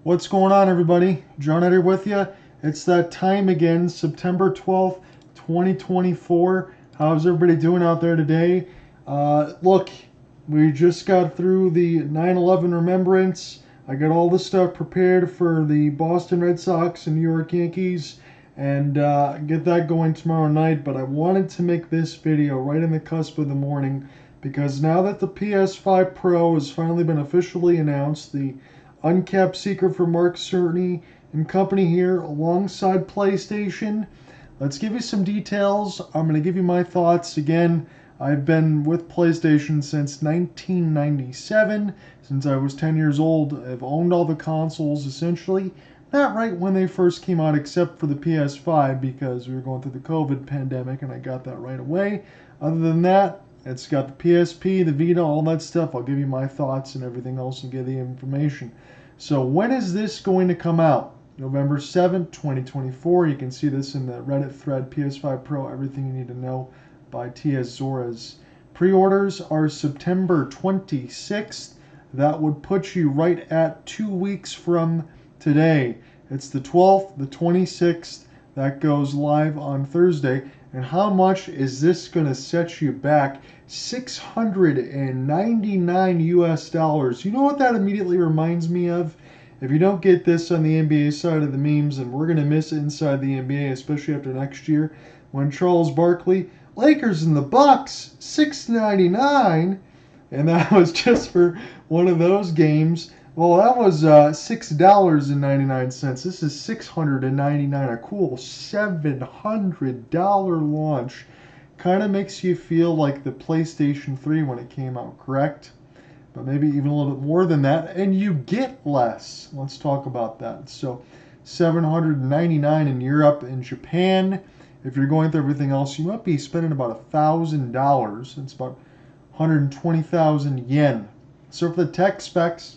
What's going on, everybody? John Eddie with you. It's that time again, September 12th, 2024. How's everybody doing out there today? Look, we just got through the 9/11 remembrance. I got all the stuff prepared for the Boston Red Sox and New York Yankees, and get that going tomorrow night. But I wanted to make this video right in the cusp of the morning because now that the PS5 Pro has finally been officially announced, the uncapped secret for Mark Cerny and company here alongside PlayStation. Let's give you some details. I'm going to give you my thoughts. Again, I've been with PlayStation since 1997. Since I was 10 years old, I've owned all the consoles essentially. Not right when they first came out, except for the PS5 because we were going through the COVID pandemic and I got that right away. Other than that, it's got the PSP, the Vita, all that stuff. I'll give you my thoughts and everything else and give the information. So when is this going to come out? November 7th, 2024. You can see this in the Reddit thread, PS5 Pro, Everything You Need to Know by T.S. Zores. Pre-orders are September 26th. That would put you right at 2 weeks from today. It's the 12th, the 26th. That goes live on Thursday. And how much is this going to set you back? $699 US. You know what that immediately reminds me of? If you don't get this on the NBA side of the memes, and we're going to miss it inside the NBA, especially after next year, when Charles Barkley, Lakers and the Bucks, $6.99, and that was just for one of those games. Well, that was $6.99. This is $699, a cool $700 launch. Kind of makes you feel like the PlayStation 3 when it came out, correct? But maybe even a little bit more than that, and you get less. Let's talk about that. So, $799 in Europe and Japan. If you're going through everything else, you might be spending about $1,000. It's about 120,000 yen. So for the tech specs,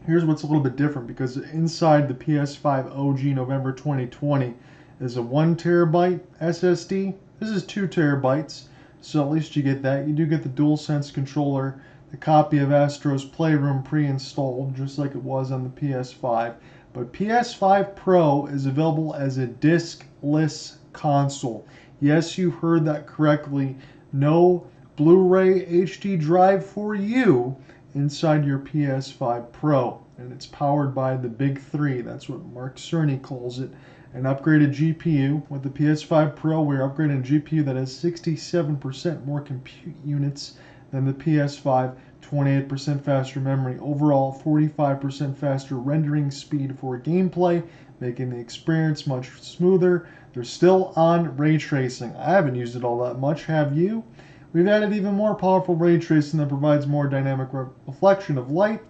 here's what's a little bit different because inside the PS5 OG November 2020 is a 1 terabyte SSD. This is 2 terabytes, so at least you get that. You do get the DualSense controller, the copy of Astro's Playroom pre-installed, just like it was on the PS5. But PS5 Pro is available as a disc-less console. Yes, you heard that correctly. No Blu-ray HD drive for you inside your PS5 Pro. And it's powered by the big three. That's what Mark Cerny calls it. An upgraded GPU. With the PS5 Pro, we're upgrading a GPU that has 67% more compute units than the PS5, 28% faster memory. Overall, 45% faster rendering speed for gameplay, making the experience much smoother. They're still on ray tracing. I haven't used it all that much, have you? We've added even more powerful ray tracing that provides more dynamic reflection of light,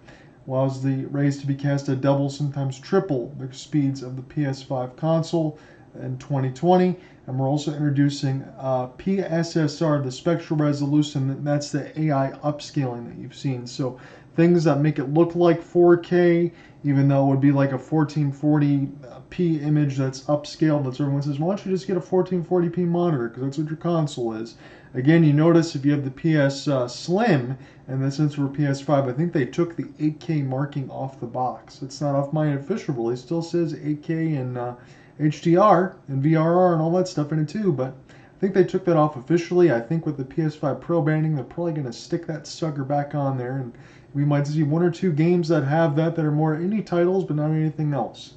allows the rays to be cast at double, sometimes triple the speeds of the PS5 console in 2020. And we're also introducing PSSR, the spectral resolution. That's the AI upscaling that you've seen. So things that make it look like 4K, even though it would be like a 1440p image that's upscaled. That's everyone says, why don't you just get a 1440p monitor? Because that's what your console is. Again, you notice if you have the PS Slim, and then since we're PS5, I think they took the 8K marking off the box. It's not off my official release. It still says 8K and HDR and VRR and all that stuff in it too, but I think they took that off officially. I think with the PS5 Pro banding, they're probably going to stick that sucker back on there, and we might see 1 or 2 games that have that are more indie titles, but not anything else.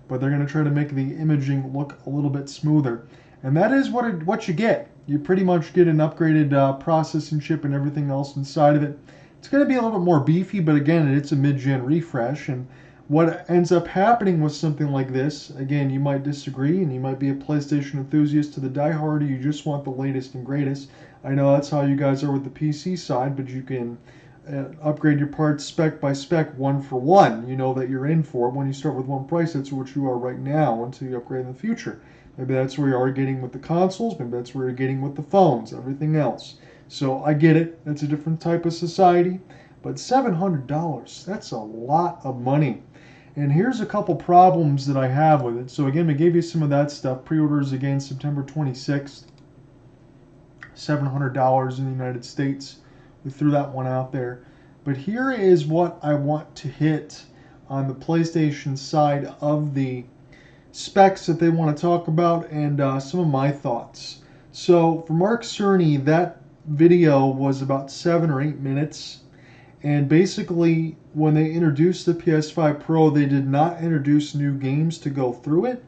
But they're going to try to make the imaging look a little bit smoother. And that is what you get. You pretty much get an upgraded processing chip and everything else inside of it. It's going to be a little bit more beefy, but again, it's a mid-gen refresh. And what ends up happening with something like this, again, you might disagree, and you might be a PlayStation enthusiast to the diehard, or you just want the latest and greatest. I know that's how you guys are with the PC side, but you can upgrade your parts spec by spec, one for one. You know that you're in for it. When you start with one price, that's what you are right now until you upgrade in the future. Maybe that's where you are getting with the consoles. Maybe that's where you're getting with the phones, everything else. So I get it. That's a different type of society. But $700, that's a lot of money. And here's a couple problems that I have with it. So again, we gave you some of that stuff. Pre-orders again September 26th. $700 in the United States. We threw that one out there. But here is what I want to hit on the PlayStation side of the specs that they want to talk about, and some of my thoughts. So for Mark Cerny, that video was about 7 or 8 minutes. And basically, when they introduced the PS5 Pro, they did not introduce new games to go through it.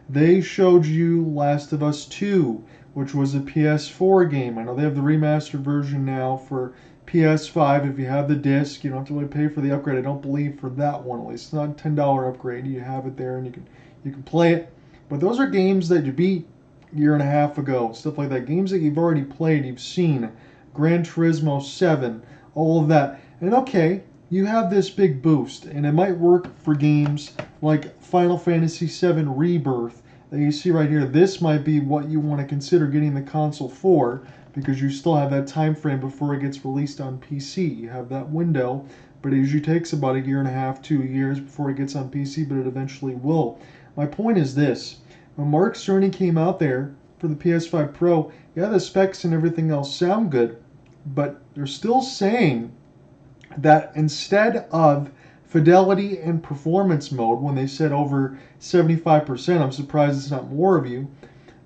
They showed you Last of Us 2, which was a PS4 game. I know they have the remastered version now for PS5. If you have the disc, you don't have to really pay for the upgrade. I don't believe for that one, at least. It's not a $10 upgrade. You have it there and you can play it. But those are games that you beat a year and a half ago, stuff like that. Games that you've already played, you've seen. Gran Turismo 7, all of that. And okay, you have this big boost, and it might work for games like Final Fantasy VII Rebirth that you see right here. This might be what you want to consider getting the console for, because you still have that time frame before it gets released on PC. You have that window, but it usually takes about a year and a half, 2 years before it gets on PC, but it eventually will. My point is this. When Mark Cerny came out there for the PS5 Pro, yeah, the specs and everything else sound good, but they're still saying that instead of fidelity and performance mode, when they said over 75%, I'm surprised it's not more of you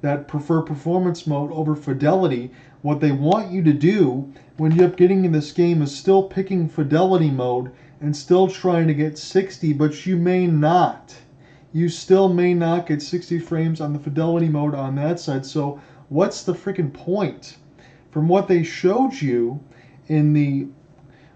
that prefer performance mode over fidelity. What they want you to do when you end up getting in this game is still picking fidelity mode and still trying to get 60, but you may not. You still may not get 60 frames on the fidelity mode on that side. So what's the freaking point? From what they showed you in the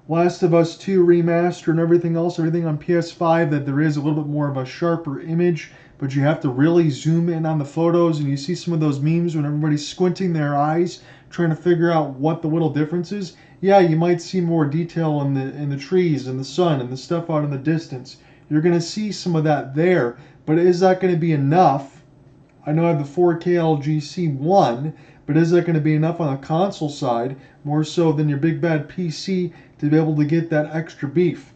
Last of Us 2 remaster and everything else, everything on PS5, that there is a little bit more of a sharper image, but you have to really zoom in on the photos, and you see some of those memes when everybody's squinting their eyes trying to figure out what the little difference is. Yeah, you might see more detail in the trees and the sun and the stuff out in the distance. You're going to see some of that there, but is that going to be enough? I know I have the 4K LGC 1, but is that going to be enough on the console side, more so than your big bad PC, to be able to get that extra beef?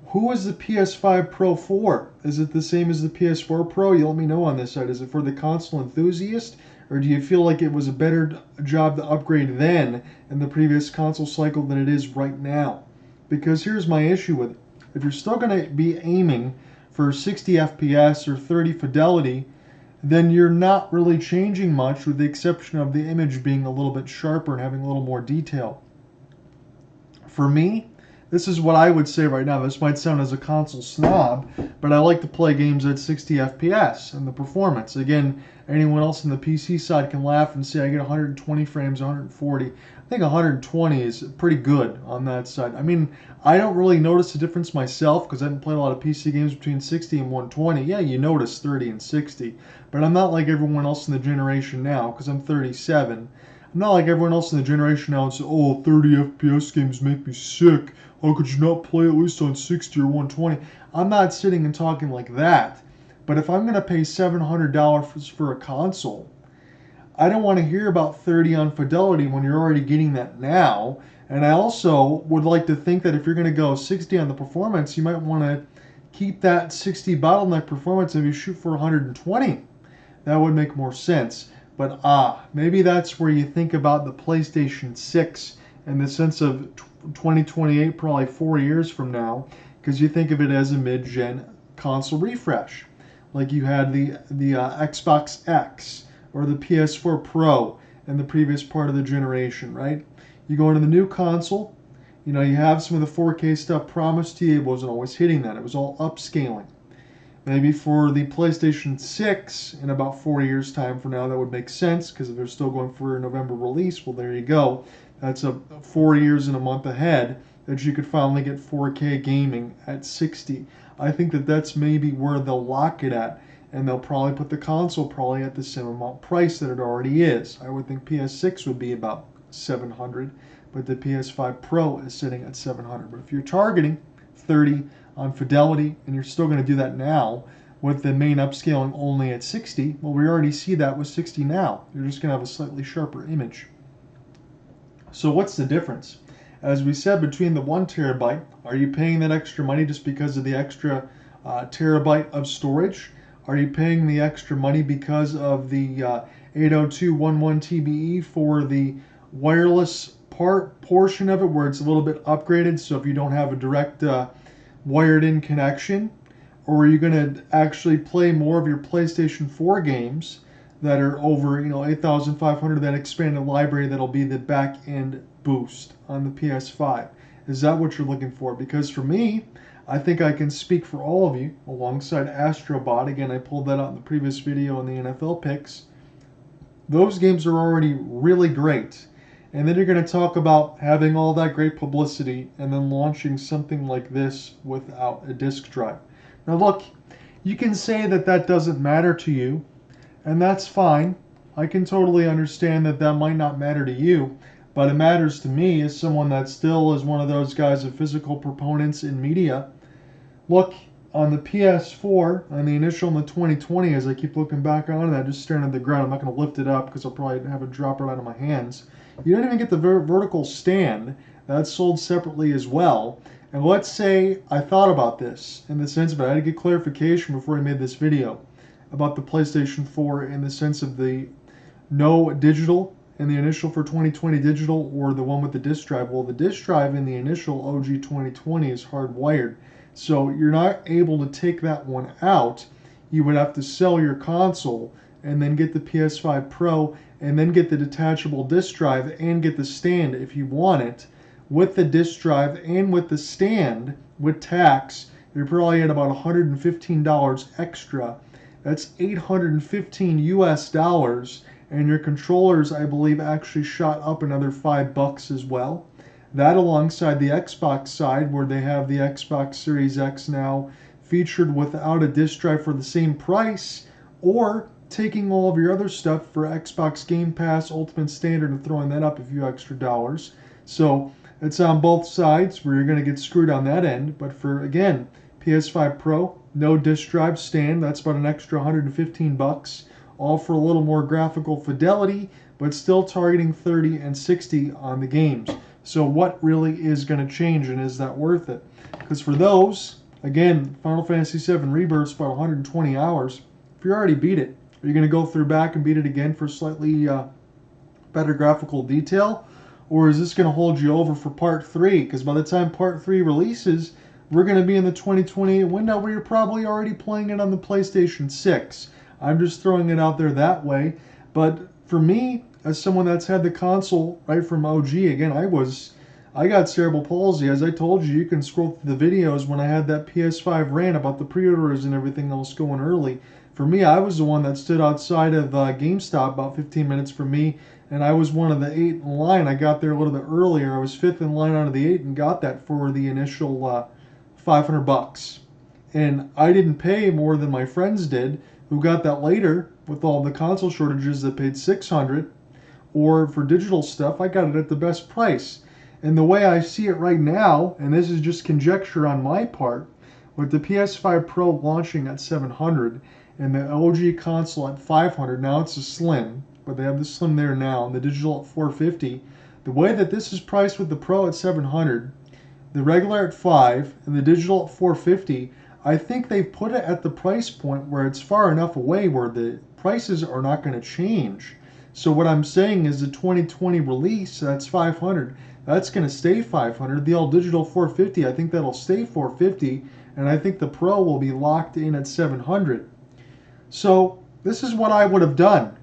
Who is the PS5 Pro for? Is it the same as the PS4 Pro? You let me know on this side. Is it for the console enthusiast? Or do you feel like it was a better job to upgrade then in the previous console cycle than it is right now? Because here's my issue with it. If you're still going to be aiming for 60 FPS or 30 fidelity, then you're not really changing much, with the exception of the image being a little bit sharper and having a little more detail. For me, this is what I would say right now. This might sound as a console snob, but I like to play games at 60 FPS and the performance. Again, anyone else on the PC side can laugh and say I get 120 frames, 140. I think 120 is pretty good on that side. I mean, I don't really notice a difference myself because I haven't played a lot of PC games between 60 and 120. Yeah, you notice 30 and 60, but I'm not like everyone else in the generation now because I'm 37. I'm not like everyone else in the generation now and say, oh, 30 FPS games make me sick. How could you not play at least on 60 or 120? I'm not sitting and talking like that. But if I'm going to pay $700 for a console, I don't want to hear about 30 on fidelity when you're already getting that now. And I also would like to think that if you're going to go 60 on the performance, you might want to keep that 60 bottleneck performance and you shoot for 120. That would make more sense. But maybe that's where you think about the PlayStation 6 in the sense of 2028, probably 4 years from now, because you think of it as a mid-gen console refresh. Like you had the Xbox X or the PS4 Pro in the previous part of the generation, right? You go into the new console, you know, you have some of the 4K stuff promised to you. It wasn't always hitting that. It was all upscaling. Maybe for the PlayStation 6 in about 4 years' time from now, that would make sense, because if they're still going for a November release, well, there you go. That's a 4 years and a month ahead that you could finally get 4K gaming at 60. I think that that's maybe where they'll lock it at, and they'll probably put the console probably at the same amount price that it already is. I would think PS6 would be about $700, but the PS5 Pro is sitting at $700. But if you're targeting 30 on fidelity, and you're still going to do that now with the main upscaling only at 60, well, we already see that with 60 now. You're just going to have a slightly sharper image. So what's the difference? As we said, between the 1 terabyte, are you paying that extra money just because of the extra terabyte of storage? Are you paying the extra money because of the 802.11 TBE for the wireless portion of it, where it's a little bit upgraded? So if you don't have a direct wired in connection, or are you going to actually play more of your PlayStation 4 games that are over 8,500, that expanded library that'll be the back end boost on the PS5? Is that what you're looking for? Because for me, I think I can speak for all of you alongside Astrobot. Again, I pulled that out in the previous video on the NFL picks. Those games are already really great. And then you're going to talk about having all that great publicity and then launching something like this without a disk drive. Now look, you can say that that doesn't matter to you, and that's fine. I can totally understand that that might not matter to you, but it matters to me as someone that still is one of those guys of physical proponents in media. Look, on the PS4, on the initial in the 2020, as I keep looking back on it, I'm just staring at the ground. I'm not going to lift it up because I'll probably have it drop right out of my hands. You don't even get the vertical stand. That's sold separately as well. And let's say I thought about this in the sense of I had to get clarification before I made this video about the PlayStation 4 in the sense of the no digital in the initial for 2020 digital, or the one with the disk drive. Well, the disk drive in the initial OG 2020 is hardwired, so you're not able to take that one out. You would have to sell your console and then get the PS5 Pro and then get the detachable disk drive and get the stand if you want it. With the disk drive and with the stand, with tax, you're probably at about $115 extra. That's 815 US dollars, and your controllers, I believe, actually shot up another $5 as well. That alongside the Xbox side, where they have the Xbox Series X now featured without a disk drive for the same price, or taking all of your other stuff for Xbox Game Pass Ultimate Standard and throwing that up a few extra dollars. So it's on both sides where you're going to get screwed on that end. But for, again, PS5 Pro, no disk drive stand, that's about an extra $115, all for a little more graphical fidelity, but still targeting 30 and 60 on the games. So what really is going to change, and is that worth it? Because for those, again, Final Fantasy VII Rebirth's about 120 hours. If you already beat it, are you going to go through back and beat it again for slightly better graphical detail? Or is this going to hold you over for Part 3? Because by the time Part 3 releases, we're going to be in the 2028 window where you're probably already playing it on the PlayStation 6. I'm just throwing it out there that way. But for me, as someone that's had the console right from OG, again, I got cerebral palsy. As I told you, you can scroll through the videos when I had that PS5 rant about the pre-orders and everything else going early. For me, I was the one that stood outside of GameStop about 15 minutes from me, and I was one of the 8 in line. I got there a little bit earlier. I was 5th in line out of the 8 and got that for the initial $500. And I didn't pay more than my friends did, who got that later with all the console shortages that paid $600. Or for digital stuff, I got it at the best price. And the way I see it right now, and this is just conjecture on my part, with the PS5 Pro launching at $700 and the OG console at $500, now it's a Slim, but they have the Slim there now, and the digital at $450. The way that this is priced with the Pro at $700, the regular at $500, and the digital at $450, I think they've put it at the price point where it's far enough away where the prices are not going to change. So what I'm saying is the 2020 release, that's $500. That's going to stay $500. The all digital $450, I think that'll stay $450, and I think the Pro will be locked in at $700. So this is what I would have done.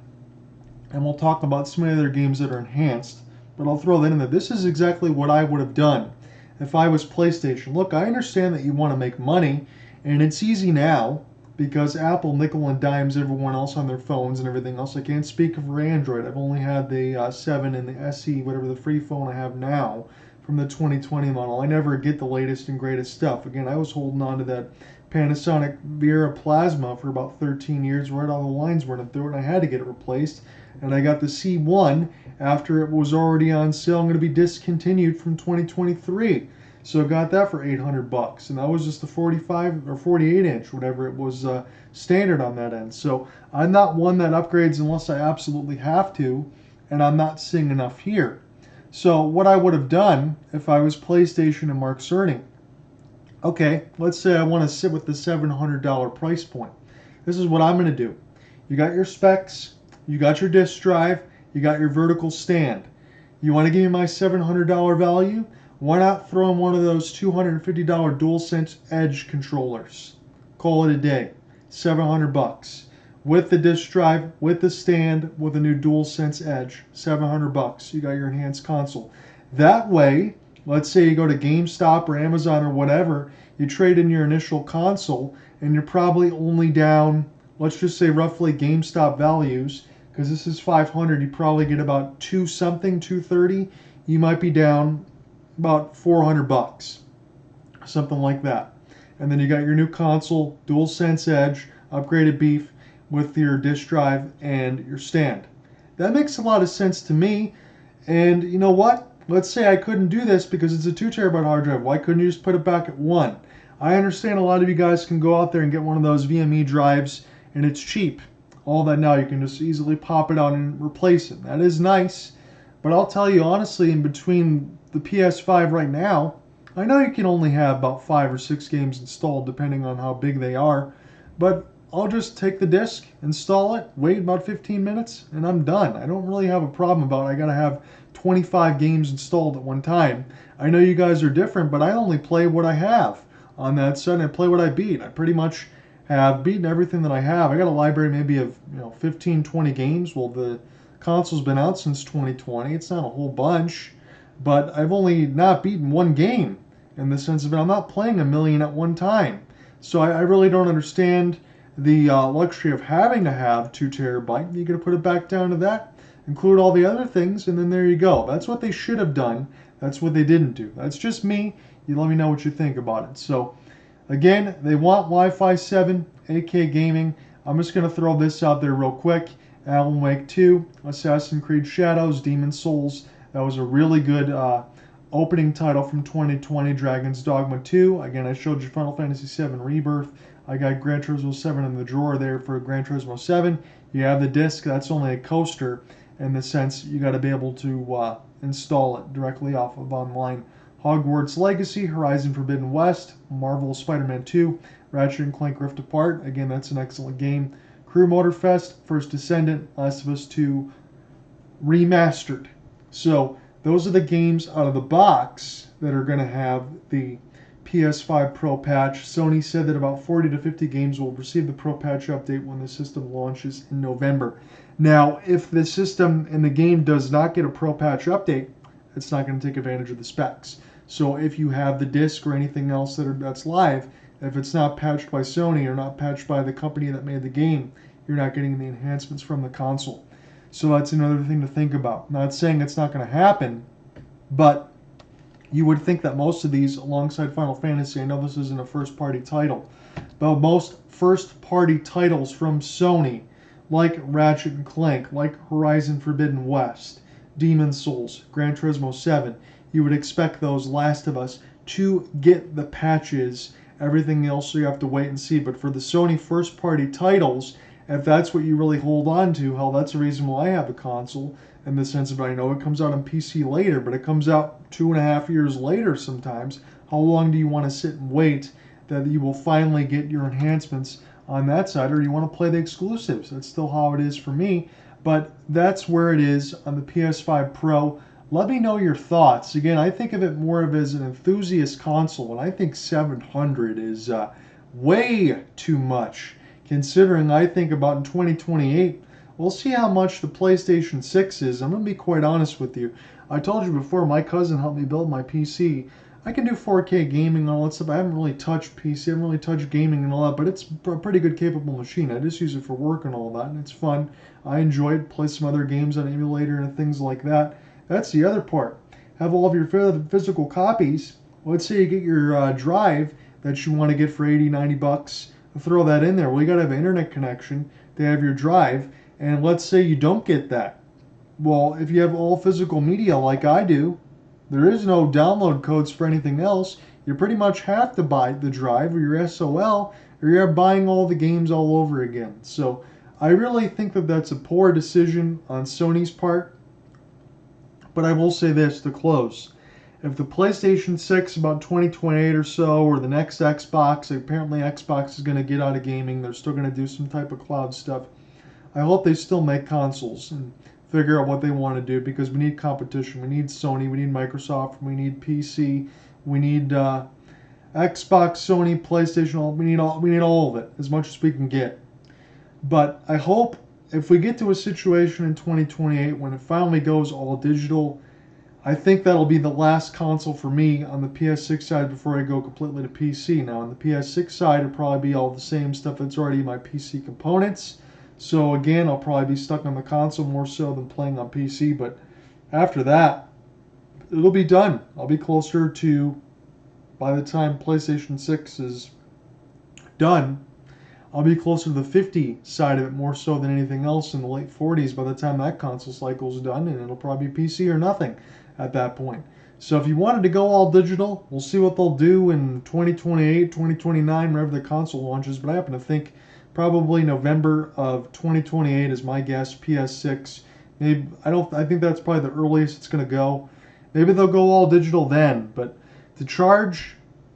And we'll talk about some other games that are enhanced, but I'll throw that in there. This is exactly what I would have done if I was PlayStation. Look, I understand that you want to make money, and it's easy now because Apple nickel and dimes everyone else on their phones and everything else. I can't speak for Android. I've only had the 7 and the SE, whatever the free phone I have now from the 2020 model. I never get the latest and greatest stuff. Again, I was holding on to that Panasonic Vera Plasma for about 13 years, right all the lines were in through it, and I had to get it replaced. And I got the C1 after it was already on sale. I'm going to be discontinued from 2023. So I got that for $800, and that was just the 45 or 48 inch, whatever it was standard on that end. So I'm not one that upgrades unless I absolutely have to, and I'm not seeing enough here. So what I would have done if I was PlayStation and Mark Cerny, okay, let's say I want to sit with the $700 price point. This is what I'm going to do. You got your specs, you got your disk drive, you got your vertical stand. You want to give me my $700 value? Why not throw in one of those $250 DualSense Edge controllers? Call it a day. $700 with the disk drive, with the stand, with a new DualSense Edge. $700. You got your enhanced console. That way, let's say you go to GameStop or Amazon or whatever, you trade in your initial console, and you're probably only down, let's just say roughly GameStop values, because this is 500, you probably get about 2 something, 230. You might be down about $400, something like that. And then you got your new console, DualSense Edge, upgraded beef with your disk drive and your stand. That makes a lot of sense to me. And you know what? Let's say I couldn't do this because it's a 2 terabyte hard drive. Why couldn't you just put it back at 1? I understand a lot of you guys can go out there and get one of those VME drives and it's cheap. All that now, you can just easily pop it out and replace it. That is nice. But I'll tell you honestly, in between the PS5 right now, I know you can only have about 5 or 6 games installed depending on how big they are. But I'll just take the disc, install it, wait about 15 minutes, and I'm done. I don't really have a problem about I gotta have 25 games installed at one time. I know you guys are different, but I only play what I have on that set, and I play what I beat. I pretty much have beaten everything that I have. I got a library maybe of 15, 20 games. Well, the console's been out since 2020. It's not a whole bunch, but I've only not beaten one game in the sense of it. I'm not playing a million at one time. So I really don't understand the luxury of having to have 2 terabyte. You gotta put it back down to that, include all the other things, and then there you go. That's what they should have done. That's what they didn't do. That's just me. You let me know what you think about it. So again, they want Wi-Fi 7, 8K gaming. I'm just gonna throw this out there real quick. Alan Wake 2, Assassin's Creed Shadows, Demon Souls. That was a really good opening title from 2020. Dragon's Dogma 2. Again, I showed you Final Fantasy 7 Rebirth. I got Gran Turismo 7 in the drawer there for Gran Turismo 7. You have the disc. That's only a coaster in the sense you got to be able to install it directly off of online. Hogwarts Legacy, Horizon Forbidden West, Marvel Spider-Man 2, Ratchet & Clank Rift Apart. Again, that's an excellent game. Crew Motorfest, First Descendant, Last of Us 2 Remastered. So those are the games out of the box that are going to have the PS5 Pro patch. Sony said that about 40 to 50 games will receive the Pro patch update when the system launches in November. Now, if the system and the game does not get a Pro patch update, it's not going to take advantage of the specs. So if you have the disc or anything else that's live, if it's not patched by Sony or not patched by the company that made the game, you're not getting the enhancements from the console. So that's another thing to think about. Not saying it's not going to happen, but you would think that most of these, alongside Final Fantasy, I know this isn't a first-party title, but most first-party titles from Sony, like Ratchet & Clank, like Horizon Forbidden West, Demon Souls, Gran Turismo 7, you would expect those Last of Us to get the patches. Everything else you have to wait and see. But for the Sony first-party titles, if that's what you really hold on to, hell, that's the reason why I have a console, in the sense of I know it comes out on PC later, but it comes out 2.5 years later sometimes. How long do you want to sit and wait that you will finally get your enhancements on that side, or do you want to play the exclusives? That's still how it is for me, but that's where it is on the PS5 Pro. Let me know your thoughts. Again, I think of it more of as an enthusiast console, and I think 700 is way too much, considering I think about in 2028, we'll see how much the PlayStation 6 is. I'm going to be quite honest with you. I told you before, my cousin helped me build my PC. I can do 4K gaming and all that stuff. I haven't really touched PC, I haven't really touched gaming and all that, but it's a pretty good capable machine. I just use it for work and all that, and it's fun. I enjoy it, play some other games on emulator and things like that. That's the other part. Have all of your physical copies. Let's say you get your drive that you want to get for 80, 90 bucks. Throw that in there. Well, you got to have an internet connection to have your drive. And let's say you don't get that. Well, if you have all physical media like I do, there is no download codes for anything else. You pretty much have to buy the drive or your SOL, or you're buying all the games all over again. So I really think that that's a poor decision on Sony's part. But I will say this to close. If the PlayStation 6 about 2028 or so, or the next Xbox, apparently Xbox is going to get out of gaming. They're still going to do some type of cloud stuff. I hope they still make consoles. And figure out what they want to do, because we need competition. We need Sony, we need Microsoft, we need PC, we need Xbox, Sony, PlayStation. We need all of it, as much as we can get. But I hope if we get to a situation in 2028 when it finally goes all digital, I think that'll be the last console for me on the PS6 side before I go completely to PC. Now, on the PS6 side, it'll probably be all the same stuff that's already in my PC components. So again, I'll probably be stuck on the console more so than playing on PC. But after that, it'll be done. I'll be closer to, by the time PlayStation 6 is done, I'll be closer to the 50 side of it more so than anything else in the late 40s by the time that console cycle is done, and it'll probably be PC or nothing at that point. So if you wanted to go all digital, we'll see what they'll do in 2028, 2029, whenever the console launches, but I happen to think probably November of 2028 is my guess. PS6, maybe I think that's probably the earliest it's going to go. Maybe they'll go all digital then, but to charge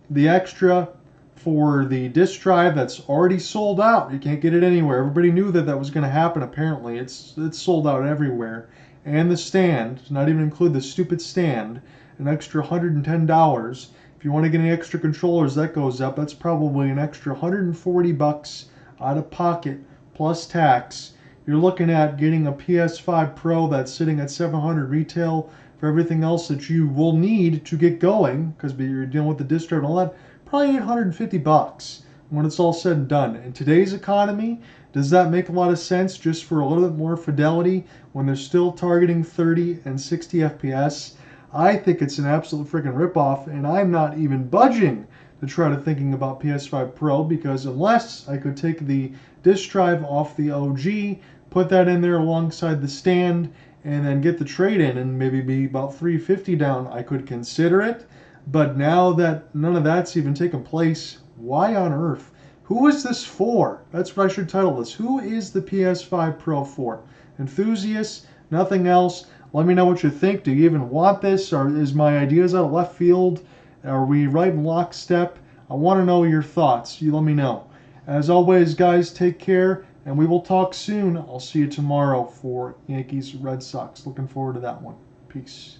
the extra for the disk drive that's already sold out, you can't get it anywhere. Everybody knew that that was going to happen. Apparently, it's sold out everywhere. And the stand, not even include the stupid stand, an extra $110. If you want to get any extra controllers, that goes up. That's probably an extra $140 out of pocket plus tax. You're looking at getting a PS5 Pro that's sitting at $700 retail for everything else that you will need to get going, because you're dealing with the disk drive and all that. Probably $850 when it's all said and done. In today's economy, does that make a lot of sense just for a little bit more fidelity when they're still targeting 30 and 60 FPS? I think it's an absolute freaking ripoff, and I'm not even budging to try to thinking about PS5 Pro, because unless I could take the disk drive off the OG, put that in there alongside the stand, and then get the trade-in and maybe be about $350 down, I could consider it. But now that none of that's even taken place, why on earth? Who is this for? That's what I should title this. Who is the PS5 Pro for? Enthusiasts? Nothing else? Let me know what you think. Do you even want this? Or is my ideas out of left field? Are we right in lockstep? I want to know your thoughts. You let me know. As always, guys, take care, and we will talk soon. I'll see you tomorrow for Yankees Red Sox. Looking forward to that one. Peace.